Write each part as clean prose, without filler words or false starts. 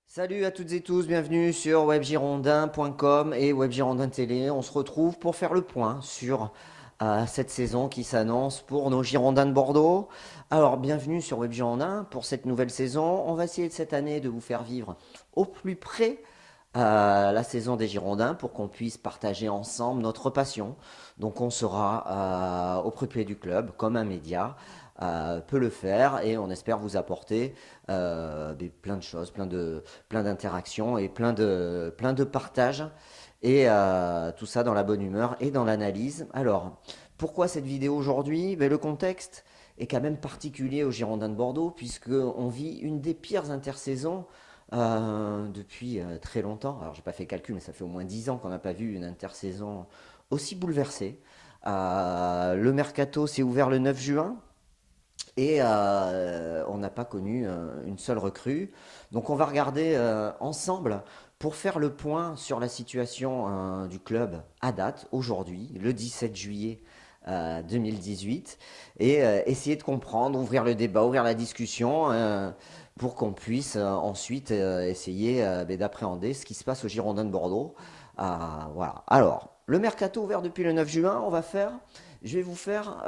Salut à toutes et tous, bienvenue sur webgirondin.com et Webgirondin Télé. On se retrouve pour faire le point sur cette saison qui s'annonce pour nos Girondins de Bordeaux. Alors, bienvenue sur Webgirondin pour cette nouvelle saison. On va essayer de cette année de vous faire vivre au plus près la saison des Girondins pour qu'on puisse partager ensemble notre passion. Donc, on sera au plus près du club comme un média. Peut le faire et on espère vous apporter plein de choses, plein d'interactions et plein de partages et tout ça dans la bonne humeur et dans l'analyse. Alors, pourquoi cette vidéo aujourd'hui? Le contexte est quand même particulier aux Girondins de Bordeaux puisqu'on vit une des pires intersaisons depuis très longtemps. Alors, j'ai pas fait calcul, mais ça fait au moins 10 ans qu'on n'a pas vu une intersaison aussi bouleversée. Le mercato s'est ouvert le 9 juin. Et on n'a pas connu une seule recrue. Donc on va regarder ensemble pour faire le point sur la situation du club à date, aujourd'hui, le 17 juillet 2018, et essayer de comprendre, ouvrir le débat, ouvrir la discussion pour qu'on puisse ensuite essayer d'appréhender ce qui se passe au Girondins de Bordeaux. Voilà. Alors, le mercato ouvert depuis le 9 juin, je vais vous faire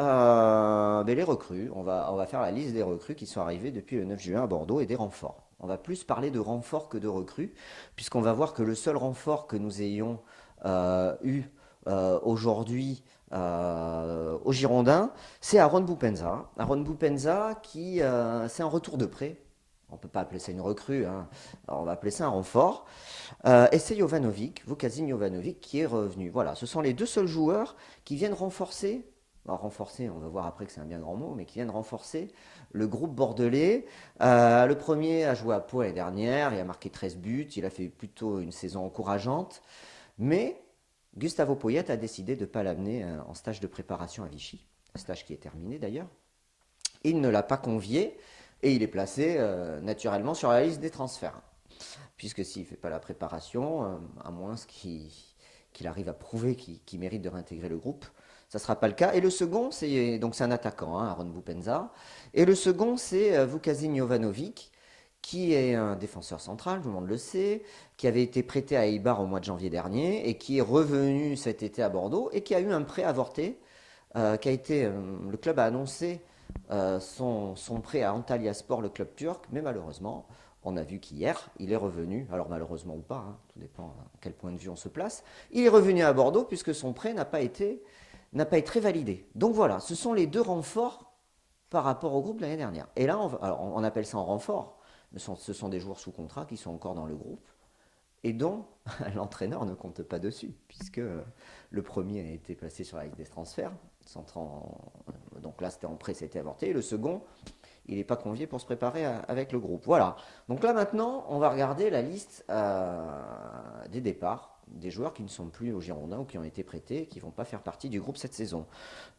les recrues. On va faire la liste des recrues qui sont arrivées depuis le 9 juin à Bordeaux et des renforts. On va plus parler de renforts que de recrues, puisqu'on va voir que le seul renfort que nous ayons eu aujourd'hui au Girondins, c'est Aaron Boupendza. Aaron Boupendza qui, c'est un retour de prêt. On ne peut pas appeler ça une recrue, hein. Alors, on va appeler ça un renfort. Et c'est Jovanovic, Vukasin Jovanovic, qui est revenu. Voilà, ce sont les deux seuls joueurs qui viennent renforcer, alors renforcer, on va voir après que c'est un bien grand mot, mais qui viennent renforcer le groupe bordelais. Le premier a joué à Pau l'année dernière, il a marqué 13 buts, il a fait plutôt une saison encourageante, mais Gustavo Poyet a décidé de ne pas l'amener en stage de préparation à Vichy, un stage qui est terminé d'ailleurs. Il ne l'a pas convié et il est placé naturellement sur la liste des transferts. Puisque s'il ne fait pas la préparation, à moins qu'il arrive à prouver qu'il mérite de réintégrer le groupe, ça ne sera pas le cas. Et le second, c'est un attaquant, hein, Aaron Boupendza. Et le second, c'est Vukasin Jovanovic, qui est un défenseur central, tout le monde le sait, qui avait été prêté à Eibar au mois de janvier dernier et qui est revenu cet été à Bordeaux et qui a eu un prêt avorté, le club a annoncé son prêt à Antalyaspor, le club turc, mais malheureusement, on a vu qu'hier, il est revenu, alors malheureusement ou pas, hein, tout dépend à quel point de vue on se place, il est revenu à Bordeaux puisque son prêt n'a pas été validé. Donc voilà, ce sont les deux renforts par rapport au groupe de l'année dernière. Et là, on appelle ça un renfort, mais ce sont des joueurs sous contrat qui sont encore dans le groupe et dont l'entraîneur ne compte pas dessus, puisque le premier a été placé sur la liste des transferts, donc là c'était en prêt, c'était avorté, et le second, il n'est pas convié pour se préparer avec le groupe. Voilà, donc là maintenant, on va regarder la liste des départs, des joueurs qui ne sont plus au Girondins ou qui ont été prêtés et qui ne vont pas faire partie du groupe cette saison.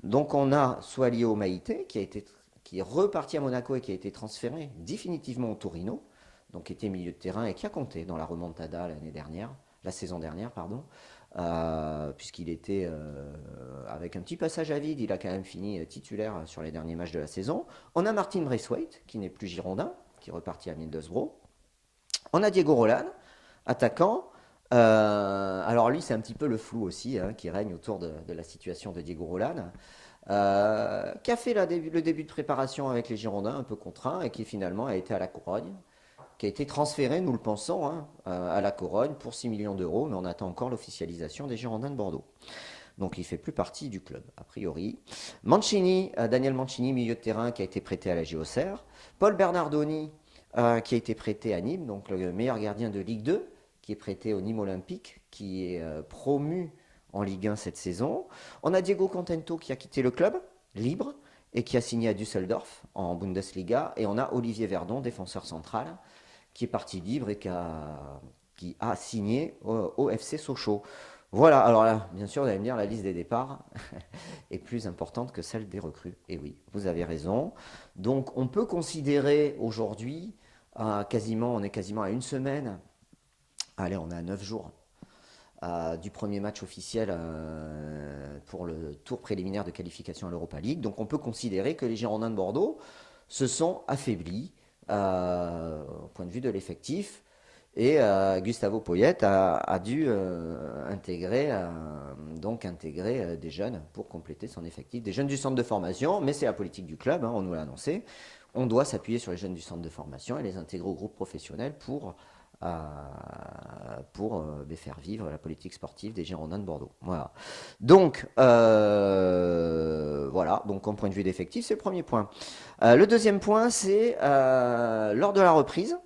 Donc on a Soalio Maïté, qui est reparti à Monaco et qui a été transféré définitivement au Torino, donc qui était milieu de terrain et qui a compté dans la remontada la saison dernière, pardon, puisqu'il était avec un petit passage à vide, il a quand même fini titulaire sur les derniers matchs de la saison. On a Martin Braithwaite, qui n'est plus girondin, qui est reparti à Middlesbrough. On a Diego Roland, attaquant. Alors lui, c'est un petit peu le flou aussi qui règne autour de la situation de Diego Roland. Qui a fait le début de préparation avec les Girondins, un peu contraint, et qui finalement a été à la Couronne, qui a été transféré, nous le pensons, à la Corogne pour 6 millions d'euros, mais on attend encore l'officialisation des Girondins de Bordeaux. Donc il ne fait plus partie du club, a priori. Daniel Mancini, milieu de terrain, qui a été prêté à la JOCR. Paul Bernardoni, qui a été prêté à Nîmes, donc le meilleur gardien de Ligue 2, qui est prêté au Nîmes Olympique, qui est promu en Ligue 1 cette saison. On a Diego Contento qui a quitté le club, libre, et qui a signé à Düsseldorf en Bundesliga. Et on a Olivier Verdon, défenseur central, qui est parti libre et qui a signé au FC Sochaux. Voilà, alors là, bien sûr, vous allez me dire, la liste des départs est plus importante que celle des recrues. Et oui, vous avez raison. Donc, on peut considérer aujourd'hui, on est quasiment à une semaine, allez, on est à 9 jours du premier match officiel pour le tour préliminaire de qualification à l'Europa League. Donc, on peut considérer que les Girondins de Bordeaux se sont affaiblis au point de vue de l'effectif. Et Gustavo Poyet a dû intégrer des jeunes pour compléter son effectif, des jeunes du centre de formation, mais c'est la politique du club, hein, on nous l'a annoncé. On doit s'appuyer sur les jeunes du centre de formation et les intégrer au groupe professionnel faire vivre la politique sportive des Girondins de Bordeaux. Voilà. Donc, voilà. Donc, en point de vue d'effectif, c'est le premier point. Le deuxième point, c'est lors de la reprise.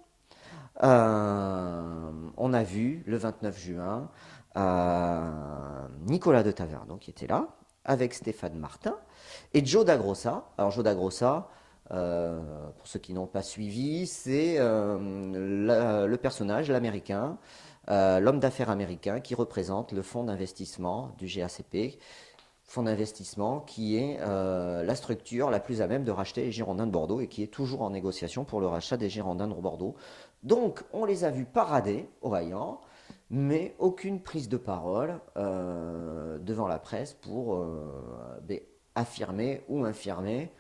On a vu le 29 juin Nicolas de Taverneau qui était là, avec Stéphane Martin et Joe Dagrossa. Alors Joe Dagrossa, pour ceux qui n'ont pas suivi, c'est le personnage, l'américain, l'homme d'affaires américain qui représente le fonds d'investissement du GACP, fonds d'investissement qui est la structure la plus à même de racheter les Girondins de Bordeaux et qui est toujours en négociation pour le rachat des Girondins de Bordeaux. Donc on les a vus parader au Vaillant, mais aucune prise de parole devant la presse pour affirmer ou infirmer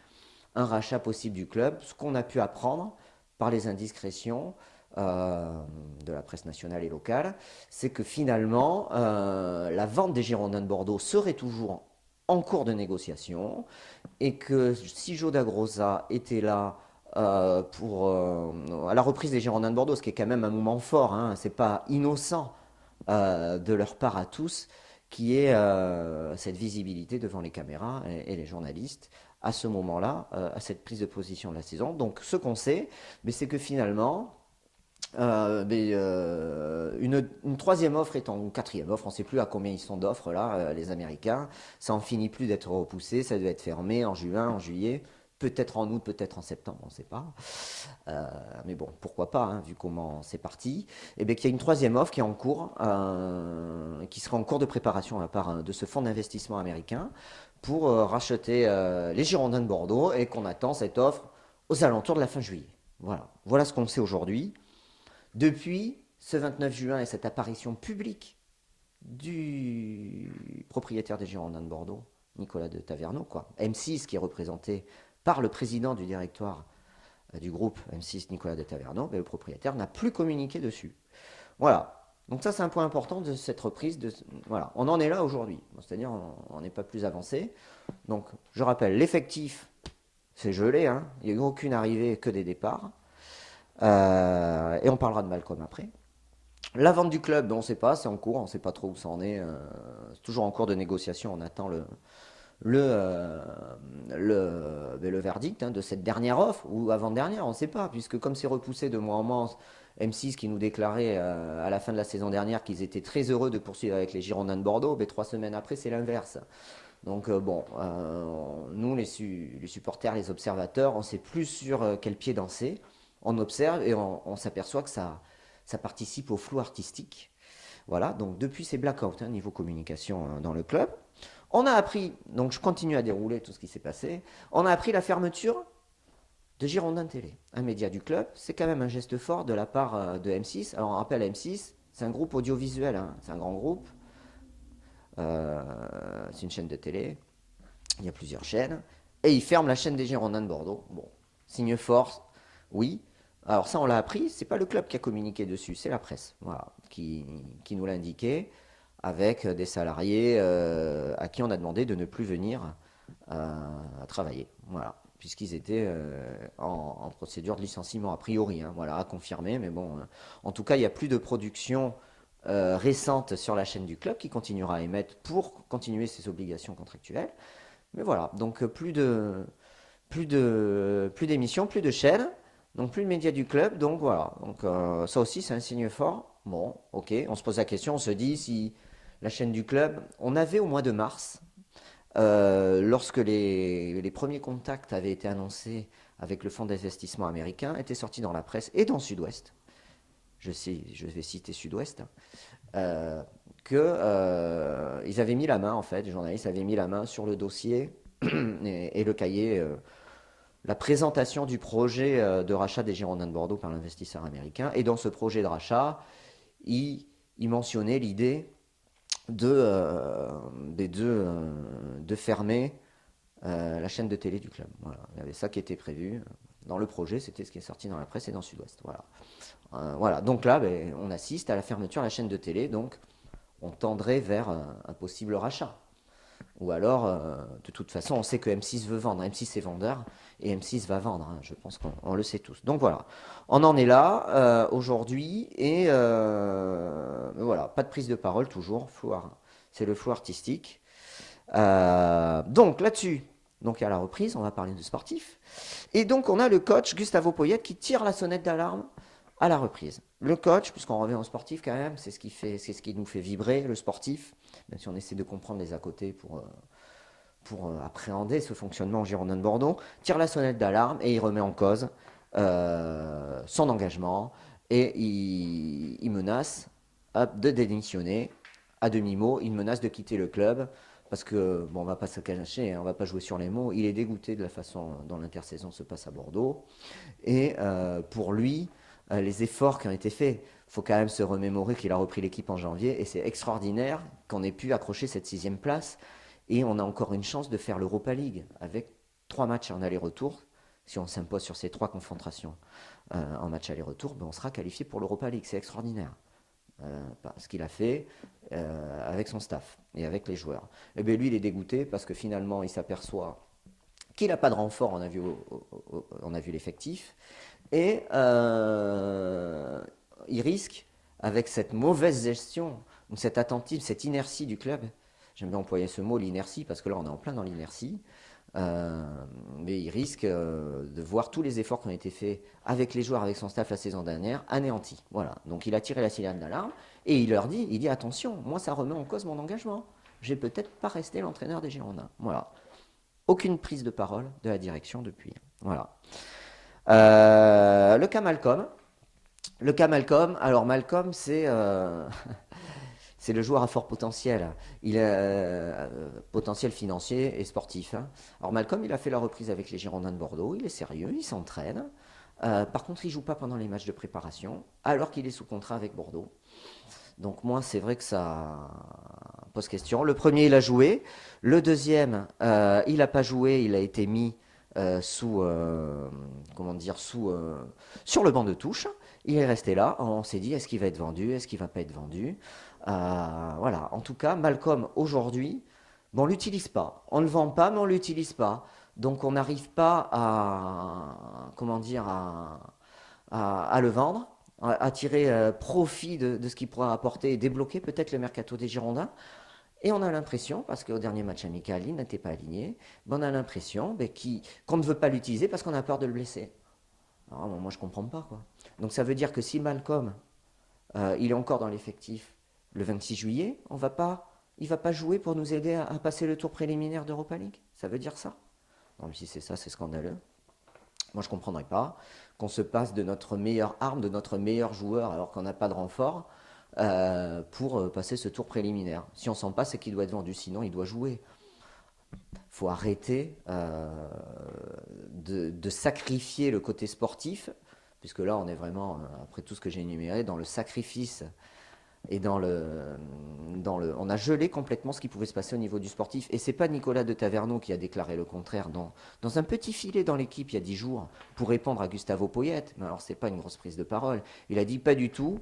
un rachat possible du club. Ce qu'on a pu apprendre par les indiscrétions de la presse nationale et locale, c'est que finalement la vente des Girondins de Bordeaux serait toujours en cours de négociation et que si Joe Dagrosa était là à la reprise des Girondins de Bordeaux, ce qui est quand même un moment fort, hein, c'est pas innocent de leur part à tous, qui est cette visibilité devant les caméras et les journalistes à ce moment-là, à cette prise de position de la saison. Donc ce qu'on sait, c'est que finalement, une troisième offre est en quatrième offre, on ne sait plus à combien ils sont d'offres là, les Américains. Ça en finit plus d'être repoussé, ça doit être fermé en juin, en juillet, peut-être en août, peut-être en septembre, on ne sait pas. Mais bon, pourquoi pas, hein, vu comment c'est parti. Et bien qu'il y a une troisième offre qui est en cours, qui sera en cours de préparation à la part de ce fonds d'investissement américain pour racheter les Girondins de Bordeaux et qu'on attend cette offre aux alentours de la fin juillet. Voilà ce qu'on sait aujourd'hui. Depuis ce 29 juin et cette apparition publique du propriétaire des Girondins de Bordeaux, Nicolas de Taverneau, M6 qui est représenté par le président du directoire du groupe M6, Nicolas de Taverneau, le propriétaire n'a plus communiqué dessus. Voilà. Donc ça c'est un point important de cette reprise. Voilà, on en est là aujourd'hui. C'est-à-dire on n'est pas plus avancé. Donc je rappelle, l'effectif c'est gelé, hein. Il n'y a eu aucune arrivée que des départs. Et on parlera de Malcolm après. La vente du club, on ne sait pas, c'est en cours, on ne sait pas trop où ça en est. C'est toujours en cours de négociation, on attend le verdict de cette dernière offre, ou avant-dernière, on ne sait pas, puisque comme c'est repoussé de mois en mois, M6 qui nous déclarait à la fin de la saison dernière qu'ils étaient très heureux de poursuivre avec les Girondins de Bordeaux, 3 semaines après c'est l'inverse. Donc nous les supporters, les observateurs, on ne sait plus sur quel pied danser. On observe et on s'aperçoit que ça participe au flou artistique. Voilà, donc depuis ces blackouts, niveau communication dans le club, on a appris, donc je continue à dérouler tout ce qui s'est passé, on a appris la fermeture de Girondin Télé, un média du club. C'est quand même un geste fort de la part de M6. Alors on rappelle M6, c'est un groupe audiovisuel, hein, c'est un grand groupe, c'est une chaîne de télé, il y a plusieurs chaînes, et ils ferment la chaîne des Girondins de Bordeaux. Bon, signe fort, oui. Alors ça, on l'a appris, c'est pas le club qui a communiqué dessus, c'est la presse, voilà, qui nous l'a indiqué, avec des salariés à qui on a demandé de ne plus venir travailler, voilà, puisqu'ils étaient en procédure de licenciement a priori, hein, voilà, à confirmer, mais bon, en tout cas, il n'y a plus de production récente sur la chaîne du club qui continuera à émettre pour continuer ses obligations contractuelles. Mais voilà, donc plus d'émissions, plus de chaînes, donc plus de médias du club, donc voilà. Donc ça aussi c'est un signe fort. Bon, ok, on se pose la question, on se dit si la chaîne du club, on avait au mois de mars, lorsque les premiers contacts avaient été annoncés avec le fonds d'investissement américain, étaient sortis dans la presse et dans Sud-Ouest. Je vais citer Sud-Ouest, ils avaient mis la main, en fait, les journalistes avaient mis la main sur le dossier et le cahier, la présentation du projet de rachat des Girondins de Bordeaux par l'investisseur américain. Et dans ce projet de rachat, il mentionnait l'idée de fermer la chaîne de télé du club. Voilà. Il y avait ça qui était prévu. Dans le projet, c'était ce qui est sorti dans la presse et dans Sud-Ouest. Voilà. Voilà. Donc là, ben, on assiste à la fermeture de la chaîne de télé, donc on tendrait vers un possible rachat. Ou alors, de toute façon, on sait que M6 veut vendre. M6 est vendeur et M6 va vendre. Hein, je pense qu'on le sait tous. Donc voilà, on en est là aujourd'hui et voilà, pas de prise de parole toujours. C'est le flou artistique. Donc là-dessus, donc à la reprise, on va parler de sportif. Et donc on a le coach Gustavo Poyet qui tire la sonnette d'alarme à la reprise. Le coach, puisqu'on revient au sportif quand même, c'est ce qui nous fait vibrer, le sportif, même si on essaie de comprendre les à côté pour appréhender ce fonctionnement en Girondin de Bordeaux, tire la sonnette d'alarme et il remet en cause son engagement et il menace de démissionner à demi-mot, il menace de quitter le club parce que, bon, on va pas se cacher, on va pas jouer sur les mots, il est dégoûté de la façon dont l'intersaison se passe à Bordeaux et pour lui, les efforts qui ont été faits, il faut quand même se remémorer qu'il a repris l'équipe en janvier et c'est extraordinaire qu'on ait pu accrocher cette 6e place et on a encore une chance de faire l'Europa League avec 3 matchs en aller-retour. Si on s'impose sur ces 3 confrontations en match aller-retour, ben on sera qualifié pour l'Europa League. C'est extraordinaire ce qu'il a fait avec son staff et avec les joueurs. Et bien lui, il est dégoûté parce que finalement, il s'aperçoit qu'il n'a pas de renfort, on a vu l'effectif, et il risque, avec cette mauvaise gestion, cette attentisme, cette inertie du club, j'aime bien employer ce mot, l'inertie, parce que là on est en plein dans l'inertie, mais il risque de voir tous les efforts qui ont été faits avec les joueurs, avec son staff la saison dernière, anéantis. Voilà. Donc il a tiré la sirène d'alarme et il leur dit, attention, moi ça remet en cause mon engagement. Je vais peut-être pas rester l'entraîneur des Girondins. Voilà. Aucune prise de parole de la direction depuis. Voilà. Le cas Malcolm. Alors Malcolm, c'est c'est le joueur à fort potentiel. Il a potentiel financier et sportif. Hein. Alors Malcolm, il a fait la reprise avec les Girondins de Bordeaux. Il est sérieux, il s'entraîne. Par contre, il ne joue pas pendant les matchs de préparation, alors qu'il est sous contrat avec Bordeaux. Donc moi, c'est vrai que ça pose question. Le premier, il a joué. Le deuxième, il n'a pas joué. Il a été mis sur le banc de touche. Il est resté là. On s'est dit, est-ce qu'il va être vendu? Est-ce qu'il va pas être vendu? Voilà. En tout cas, Malcolm, aujourd'hui, bon, on ne l'utilise pas. On ne le vend pas, mais on ne l'utilise pas. Donc on n'arrive pas à le vendre, à tirer profit de ce qu'il pourra apporter et débloquer peut-être le mercato des Girondins. Et on a l'impression, parce qu'au dernier match amical, il n'était pas aligné, on a l'impression qu'on ne veut pas l'utiliser parce qu'on a peur de le blesser. Alors, moi, je ne comprends pas, quoi. Donc ça veut dire que si Malcolm, il est encore dans l'effectif le 26 juillet, il ne va pas jouer pour nous aider à passer le tour préliminaire d'Europa League. Ça veut dire ça? Non, mais si c'est ça, c'est scandaleux. Moi, je ne comprendrais pas qu'on se passe de notre meilleure arme, de notre meilleur joueur, alors qu'on n'a pas de renfort, pour passer ce tour préliminaire. Si on s'en passe, c'est qu'il doit être vendu, sinon il doit jouer. Il faut arrêter de sacrifier le côté sportif, puisque là, on est vraiment, après tout ce que j'ai énuméré, dans le sacrifice et on a gelé complètement ce qui pouvait se passer au niveau du sportif. Et c'est pas Nicolas de Taverneau qui a déclaré le contraire dans un petit filet dans l'équipe il y a 10 jours pour répondre à Gustavo Poyet. Mais alors c'est pas une grosse prise de parole. Il a dit pas du tout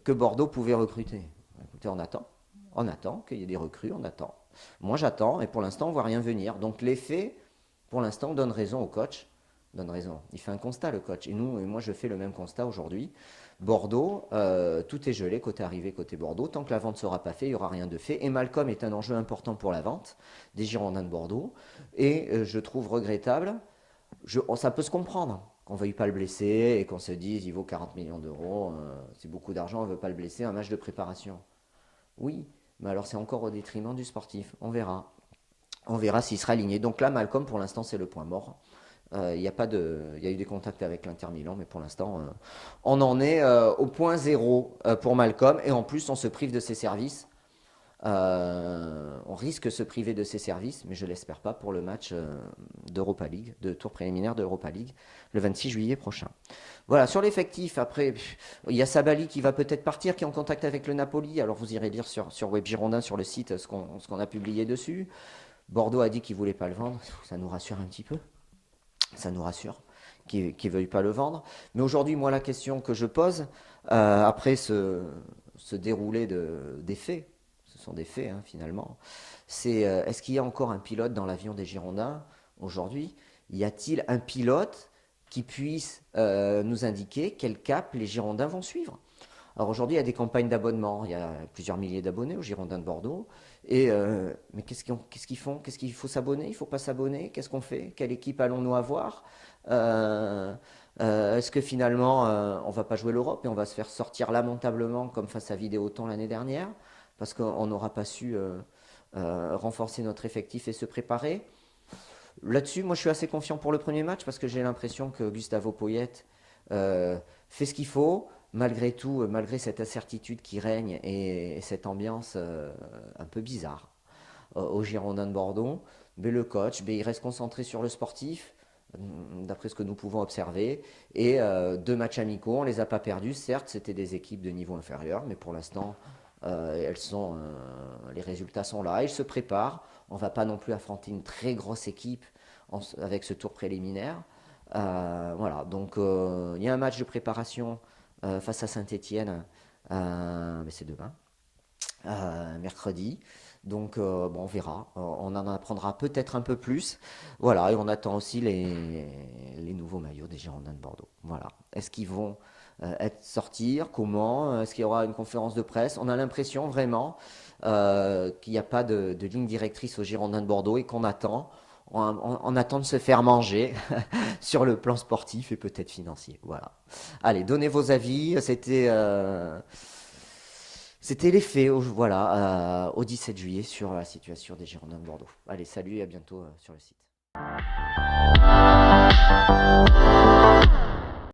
que Bordeaux pouvait recruter. Écoutez, on attend qu'il y ait des recrues, on attend. Moi j'attends et pour l'instant on voit rien venir. Donc les faits, pour l'instant, donnent raison au coach. Donne raison. Il fait un constat le coach. Et moi je fais le même constat aujourd'hui. Bordeaux, tout est gelé côté arrivée, côté Bordeaux. Tant que la vente ne sera pas faite, il n'y aura rien de fait. Et Malcolm est un enjeu important pour la vente des Girondins de Bordeaux. Et je trouve regrettable, ça peut se comprendre, qu'on ne veuille pas le blesser et qu'on se dise il vaut 40 millions d'euros, c'est beaucoup d'argent, on ne veut pas le blesser, un match de préparation. Oui, mais alors c'est encore au détriment du sportif. On verra. On verra s'il sera aligné. Donc là, Malcolm, pour l'instant, c'est le point mort. Il y a eu des contacts avec l'Inter Milan, mais pour l'instant, on en est au point zéro pour Malcolm. Et en plus, on se prive de ses services. On risque de se priver de ses services, mais je ne l'espère pas pour le match d'Europa League, de tour préliminaire d'Europa League, le 26 juillet prochain. Voilà, sur l'effectif, après, il y a Sabali qui va peut-être partir, qui est en contact avec le Napoli. Alors vous irez lire sur Web Girondin, sur le site, ce qu'on a publié dessus. Bordeaux a dit qu'il ne voulait pas le vendre. Ça nous rassure un petit peu. Ça nous rassure. qui veuillent pas le vendre. Mais aujourd'hui, moi, la question que je pose, après ce déroulé des faits, ce sont des faits hein, finalement, c'est est-ce qu'il y a encore un pilote dans l'avion des Girondins aujourd'hui? Y a-t-il un pilote qui puisse nous indiquer quel cap les Girondins vont suivre? Alors aujourd'hui, il y a des campagnes d'abonnement, il y a plusieurs milliers d'abonnés aux Girondins de Bordeaux. Mais qu'est-ce qu'ils font? Qu'est-ce qu'il faut s'abonner? Il ne faut pas s'abonner? Qu'est-ce qu'on fait? Quelle équipe allons-nous avoir? Euh, Est-ce que finalement, on ne va pas jouer l'Europe et on va se faire sortir lamentablement comme face à Vidéoton l'année dernière? Parce qu'on n'aura pas su renforcer notre effectif et se préparer. Là-dessus, moi je suis assez confiant pour le premier match parce que j'ai l'impression que Gustavo Poyet fait ce qu'il faut, malgré tout, malgré cette incertitude qui règne et cette ambiance un peu bizarre aux Girondins de Bordeaux. Mais le coach, il reste concentré sur le sportif, d'après ce que nous pouvons observer. Et deux matchs amicaux, on ne les a pas perdus. Certes, c'était des équipes de niveau inférieur, mais pour l'instant, les résultats sont là. Ils se préparent. On ne va pas non plus affronter une très grosse équipe avec ce tour préliminaire. Voilà, donc il y a un match de préparation face à Saint-Étienne, mais c'est demain, mercredi. Donc bon, on verra, on en apprendra peut-être un peu plus. Voilà, et on attend aussi les nouveaux maillots des Girondins de Bordeaux. Voilà, est-ce qu'ils vont sortir? Comment? Est-ce qu'il y aura une conférence de presse? On a l'impression vraiment qu'il n'y a pas de ligne directrice aux Girondins de Bordeaux et qu'on attend. On attend de se faire manger sur le plan sportif et peut-être financier. Voilà. Allez, donnez vos avis. C'était les faits, voilà, au 17 juillet sur la situation des Girondins de Bordeaux. Allez, salut et à bientôt sur le site.